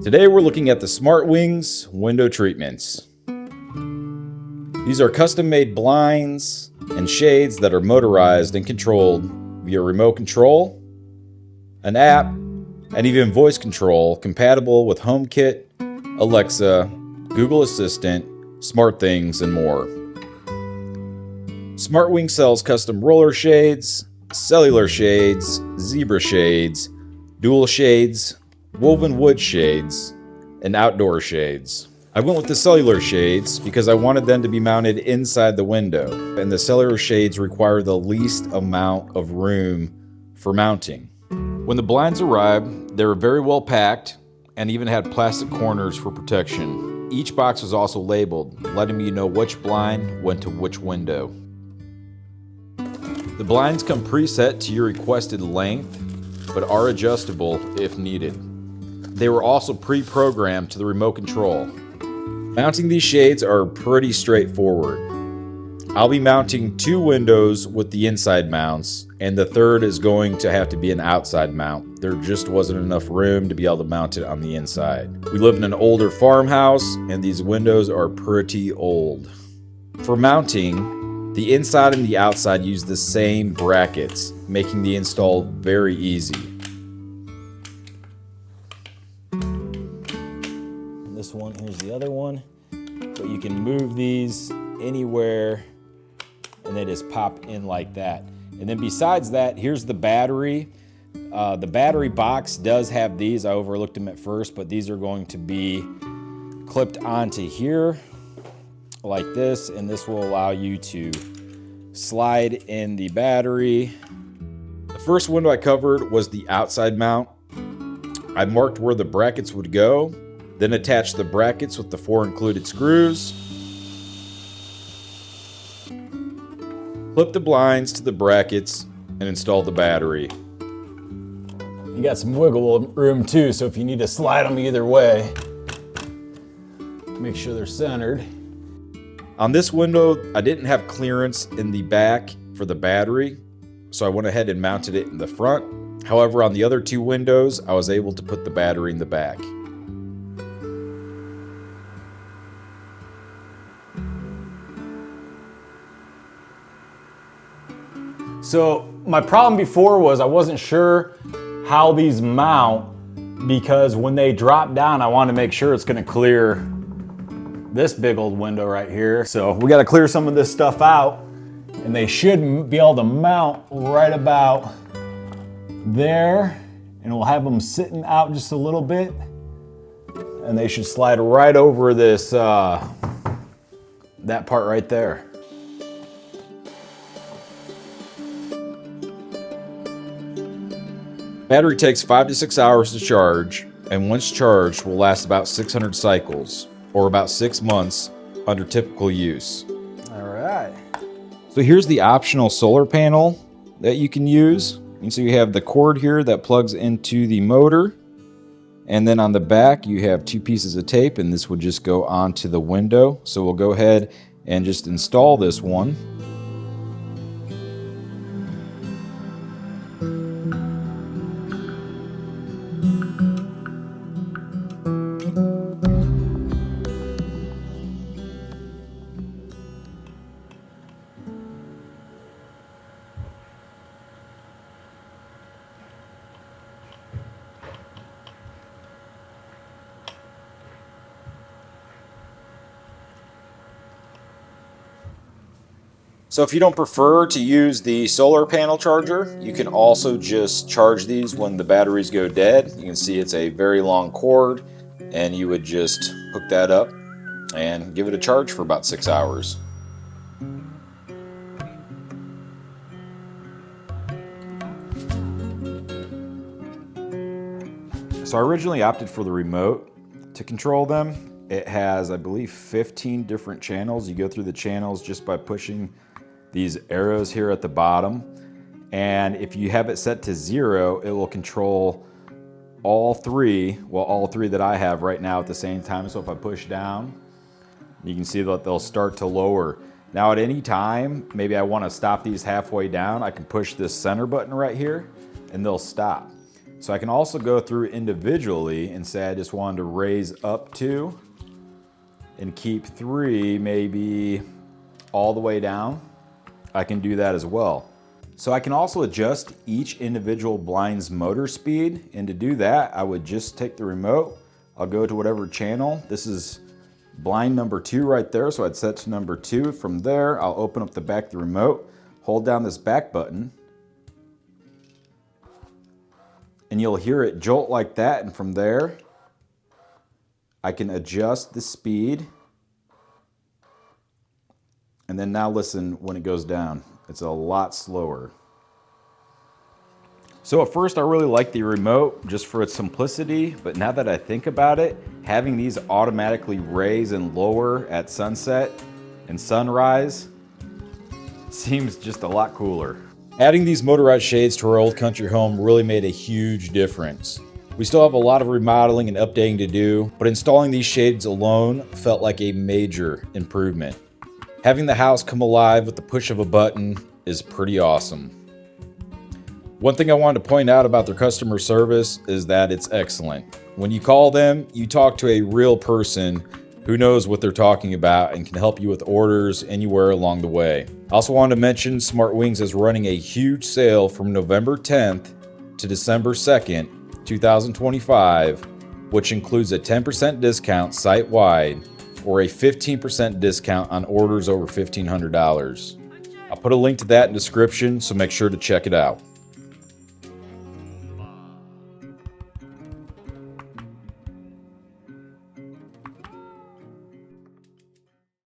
Today we're looking at the SmartWings window treatments. These are custom-made blinds and shades that are motorized and controlled via remote control, an app, and even voice control compatible with HomeKit, Alexa, Google Assistant, SmartThings, and more. SmartWings sells custom roller shades, cellular shades, zebra shades, dual shades, woven wood shades, and outdoor shades. I went with the cellular shades because I wanted them to be mounted inside the window, and the cellular shades require the least amount of room for mounting. When the blinds arrived, they were very well packed and even had plastic corners for protection. Each box was also labeled, letting me know which blind went to which window. The blinds come preset to your requested length, but are adjustable if needed. They were also pre-programmed to the remote control. Mounting these shades are pretty straightforward. I'll be mounting 2 windows with the inside mounts, and the third is going to have to be an outside mount. There just wasn't enough room to be able to mount it on the inside. We live in an older farmhouse, and these windows are pretty old. For mounting, the inside and the outside use the same brackets, making the install very easy. This one, here's the other one. But you can move these anywhere and they just pop in like that. And then besides that, here's the battery. The battery box does have these. I overlooked them at first, but these are going to be clipped onto here like this, and this will allow you to slide in the battery. The first window I covered was the outside mount. I marked where the brackets would go, then attach the brackets with the 4 included screws. Clip the blinds to the brackets and install the battery. You got some wiggle room too, so if you need to slide them either way, make sure they're centered. On this window, I didn't have clearance in the back for the battery, so I went ahead and mounted it in the front. However, on the other 2 windows, I was able to put the battery in the back. So my problem before was I wasn't sure how these mount, because when they drop down, I want to make sure it's going to clear this big old window right here. So we got to clear some of this stuff out, and they should be able to mount right about there, and we'll have them sitting out just a little bit, and they should slide right over this that part right there. Battery takes 5 to 6 hours to charge, and once charged will last about 600 cycles, or about 6 months under typical use. All right. So here's the optional solar panel that you can use. And so you have the cord here that plugs into the motor, and then on the back you have 2 pieces of tape, and this would just go onto the window. So we'll go ahead and just install this one. So if you don't prefer to use the solar panel charger, you can also just charge these when the batteries go dead. You can see it's a very long cord, and you would just hook that up and give it a charge for about 6 hours. So I originally opted for the remote to control them. It has, I believe, 15 different channels. You go through the channels just by pushing these arrows here at the bottom, and if you have it set to 0, it will control all 3, well, all 3 that I have right now at the same time. So if I push down, you can see that they'll start to lower. Now at any time, maybe I want to stop these halfway down, I can push this center button right here and they'll stop. So I can also go through individually and say I just wanted to raise up 2 and keep 3 maybe all the way down. I can do that as well. So I can also adjust each individual blind's motor speed, and to do that I would just take the remote, I'll go to whatever channel. This is blind number 2 right there, so I'd set to number 2. From there I'll open up the back of the remote, hold down this back button, and you'll hear it jolt like that, and from there I can adjust the speed. And then now listen when it goes down. It's a lot slower. So at first I really liked the remote just for its simplicity, but now that I think about it, having these automatically raise and lower at sunset and sunrise seems just a lot cooler. Adding these motorized shades to our old country home really made a huge difference. We still have a lot of remodeling and updating to do, but installing these shades alone felt like a major improvement. Having the house come alive with the push of a button is pretty awesome. One thing I wanted to point out about their customer service is that it's excellent. When you call them, you talk to a real person who knows what they're talking about and can help you with orders anywhere along the way. I also wanted to mention SmartWings is running a huge sale from November 10th to December 2nd, 2025, which includes a 10% discount site-wide or a 15% discount on orders over $1,500. I'll put a link to that in the description, so make sure to check it out.